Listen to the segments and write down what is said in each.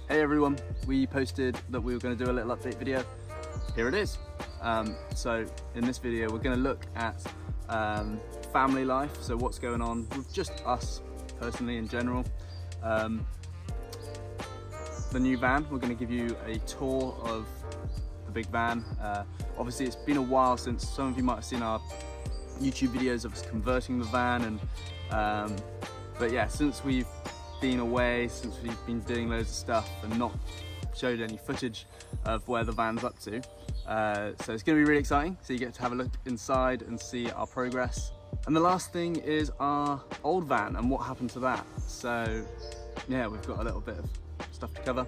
Hey everyone, we posted that we were going to do a little update video. Here it is. So in this video we're going to look at family life, so what's going on with just us personally in general. The new van, we're going to give you a tour of the big van. Obviously it's been a while since some of you might have seen our YouTube videos of us converting the van, and but yeah, since we've been away, since we've been doing loads of stuff and not showed any footage of where the van's up to, so it's going to be really exciting. So you get to have a look inside and see our progress. And the last thing is our old van and what happened to that. So yeah, we've got a little bit of stuff to cover,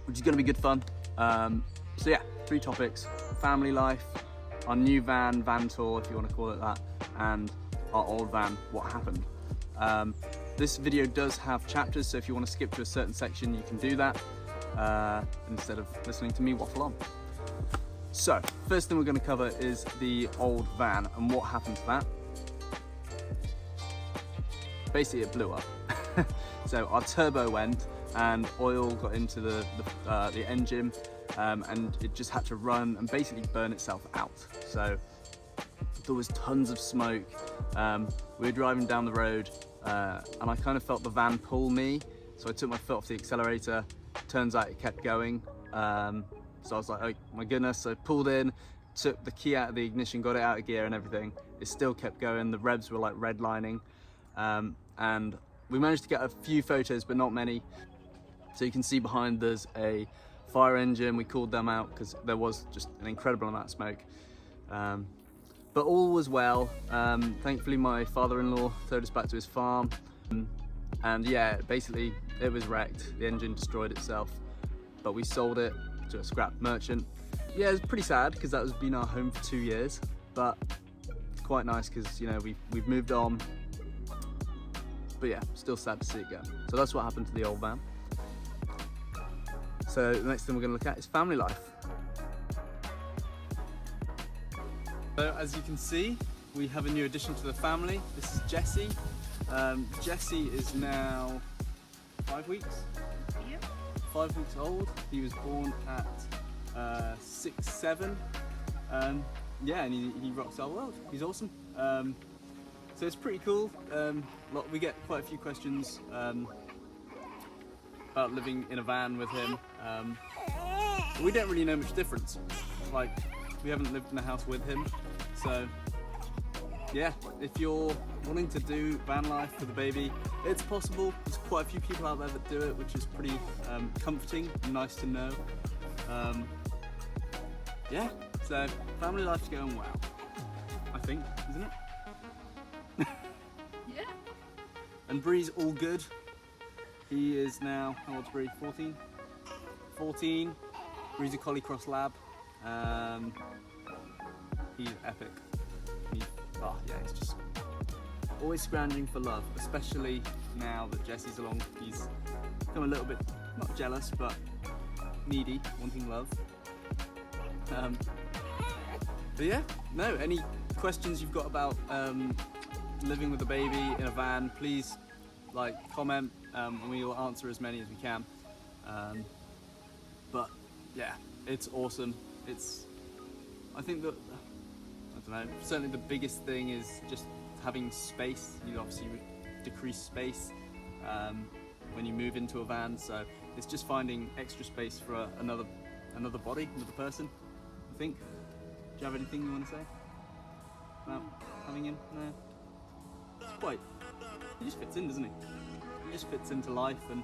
which is going to be good fun. So yeah, 3 topics: family life, our new van tour if you want to call it that, and our old van, what happened. This video does have chapters, so if you want to skip to a certain section you can do that instead of listening to me waffle on. So first thing we're going to cover is the old van and what happened to that. Basically it blew up. So our turbo went and oil got into the engine, and it just had to run and basically burn itself out. So there was tons of smoke. We were driving down the road and I kind of felt the van pull me, so I took my foot off the accelerator. Turns out it kept going, so I was like, oh my goodness. So I pulled in, took the key out of the ignition, got it out of gear and everything. It still kept going. The revs were like redlining, and we managed to get a few photos but not many. So you can see behind there's a fire engine. We called them out because there was just an incredible amount of smoke. But all was well. Thankfully my father-in-law towed us back to his farm, and yeah, basically it was wrecked. The engine destroyed itself, but we sold it to a scrap merchant. Yeah, it was pretty sad because that has been our home for 2 years, but it's quite nice because, you know, we've moved on. But yeah, still sad to see it go. So that's what happened to the old van. So the next thing we're going to look at is family life. So as you can see, we have a new addition to the family. This is Jesse. Jesse is now 5 weeks? Yep. 5 weeks old. He was born at 6, 7. Yeah, and he rocks our world. He's awesome. So it's pretty cool. We get quite a few questions about living in a van with him. We don't really know much difference. Like, we haven't lived in a house with him. So yeah, if you're wanting to do van life with a baby, it's possible. There's quite a few people out there that do it, which is pretty comforting and nice to know. Yeah, so family life's going well, I think, isn't it? Yeah. And Bree's all good. He is now, how old's Bree? 14? 14. Bree's a Collie Cross Lab. He's epic. He's just always scrounging for love, especially now that Jesse's along. He's become a little bit, not jealous, but needy, wanting love. But yeah, no, any questions you've got about living with a baby in a van, please comment, and we will answer as many as we can. But yeah, it's awesome. I think that, I don't know, certainly the biggest thing is just having space. You obviously decrease space when you move into a van, so it's just finding extra space for another body, another person, I think. Do you have anything you want to say about having him? No? He just fits in, doesn't he? He just fits into life, and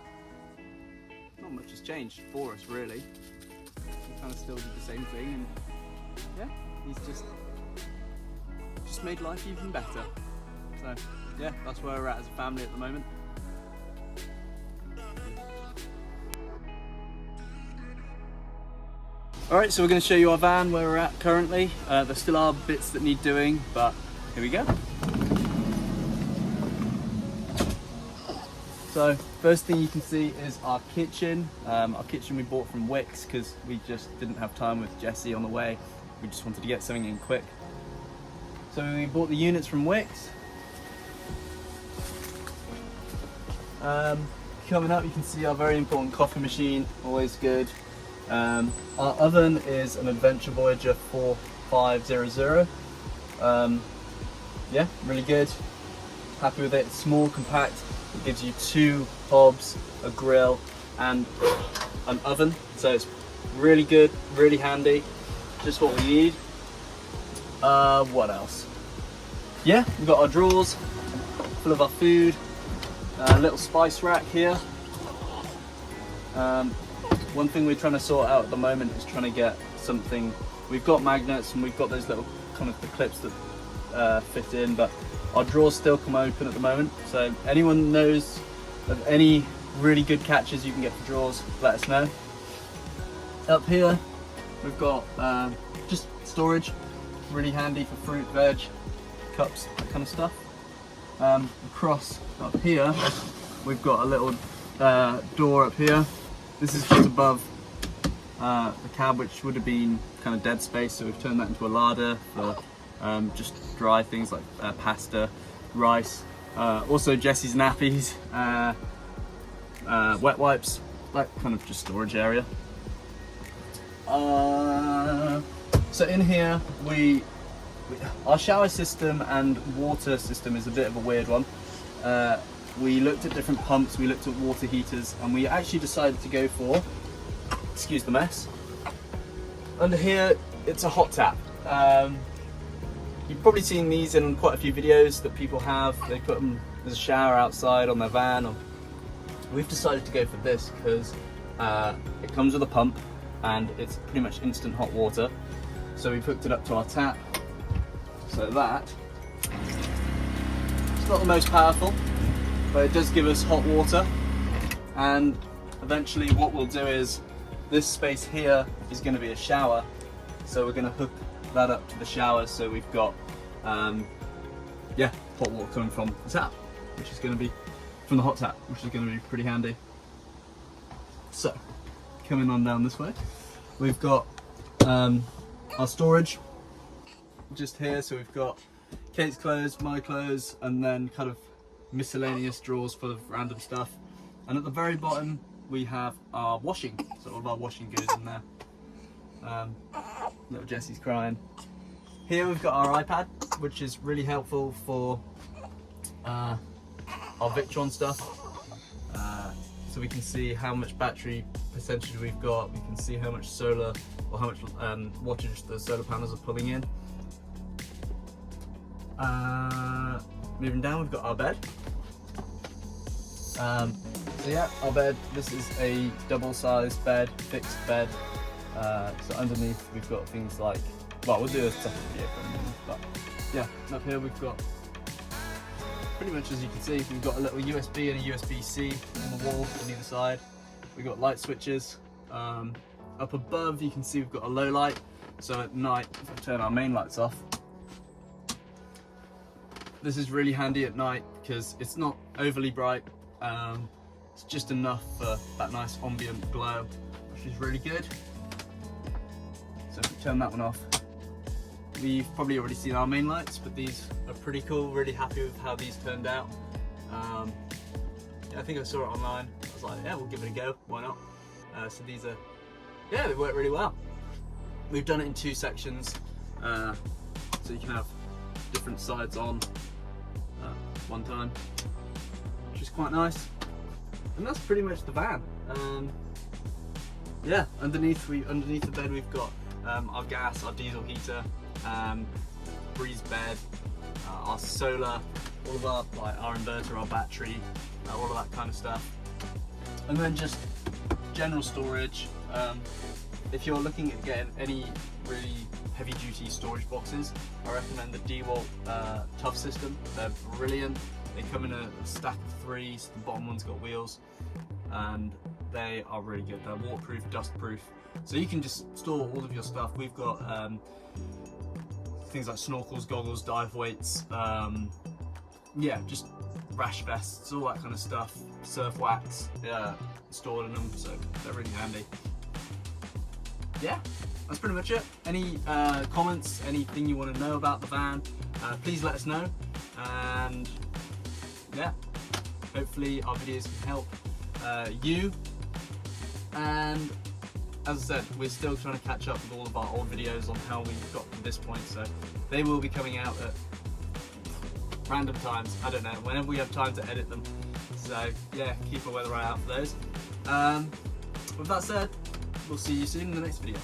not much has changed for us, really. We kind of still do the same thing, and yeah, he's just made life even better. So yeah, that's where we're at as a family at the moment. Alright, so we're going to show you our van, where we're at currently. There still are bits that need doing, but here we go. So first thing you can see is our kitchen. Our kitchen we bought from Wickes because we just didn't have time with Jesse on the way. We just wanted to get something in quick. So we bought the units from Wickes. coming up, you can see our very important coffee machine, always good. Our oven is an Adventure Voyager 4500. Yeah, really good. Happy with it. It's small, compact. It gives you 2 hobs, a grill, and an oven. So it's really good, really handy. Just what we need. What else? Yeah, we've got our drawers full of our food. A little spice rack here. One thing we're trying to sort out at the moment is trying to get something. We've got magnets and we've got those little kind of the clips that fit in, but our drawers still come open at the moment. So anyone knows of any really good catches you can get for drawers, let us know. Up here we've got just storage, really handy for fruit, veg, cups, that kind of stuff. Across up here we've got a little door up here. This is just above the cab, which would have been kind of dead space, so we've turned that into a larder for just dry things like pasta, rice, also Jesse's nappies, wet wipes, that kind of just storage area. So in here our shower system and water system is a bit of a weird one. We looked at different pumps, we looked at water heaters, and we actually decided to go for, excuse the mess, under here it's a hot tap. You've probably seen these in quite a few videos that people have. They put them as a shower outside on their van. We've decided to go for this because it comes with a pump and it's pretty much instant hot water. So we've hooked it up to our tap, so that it's not the most powerful, but it does give us hot water. And eventually what we'll do is, this space here is going to be a shower, so we're going to hook that up to the shower, so we've got yeah, hot water coming from the tap, which is going to be from the hot tap, which is going to be pretty handy. So coming on down this way, we've got our storage just here. So we've got Kate's clothes, my clothes, and then kind of miscellaneous drawers full of random stuff. And at the very bottom we have our washing, so all of our washing goes in there. Little Jesse's crying. Here we've got our iPad, which is really helpful for our Victron stuff. So we can see how much battery percentage we've got, we can see how much solar or how much wattage the solar panels are pulling in. Moving down, we've got our bed. So yeah, our bed, this is a double-sized bed, fixed bed. So underneath we've got things like, well, we'll do a separate video for a minute, but yeah, up here we've got, pretty much as you can see, we've got a little USB and a USB-C on the wall on either side. We've got light switches. Up above you can see we've got a low light, so at night if we turn our main lights off, this is really handy at night because it's not overly bright. It's just enough for that nice ambient glow, which is really good. So if we turn that one off, we've probably already seen our main lights, but these are pretty cool. Really happy with how these turned out. Yeah, I think I saw it online. I was like, yeah, we'll give it a go. Why not? So these are, yeah, they work really well. We've done it in 2 sections, so you can have different sides on one time, which is quite nice. And that's pretty much the van. Yeah, underneath the bed we've got our gas, our diesel heater, breeze bed, our solar, all of our our inverter, our battery, all of that kind of stuff. And then just general storage. If you're looking at getting any really heavy duty storage boxes, I recommend the DeWalt Tough system. They're brilliant. They come in a stack of 3, so the bottom one's got wheels, and they are really good. They're waterproof, dustproof, so you can just store all of your stuff. We've got things like snorkels, goggles, dive weights, yeah, just rash vests, all that kind of stuff, surf wax, stored in them, so they're really handy. Yeah, that's pretty much it. Any comments, anything you want to know about the van, please let us know. And yeah, hopefully our videos can help you. And as I said, we're still trying to catch up with all of our old videos on how we got to this point, so they will be coming out at random times, I don't know, whenever we have time to edit them. So yeah, keep a weather eye out for those. With that said, we'll see you soon in the next video.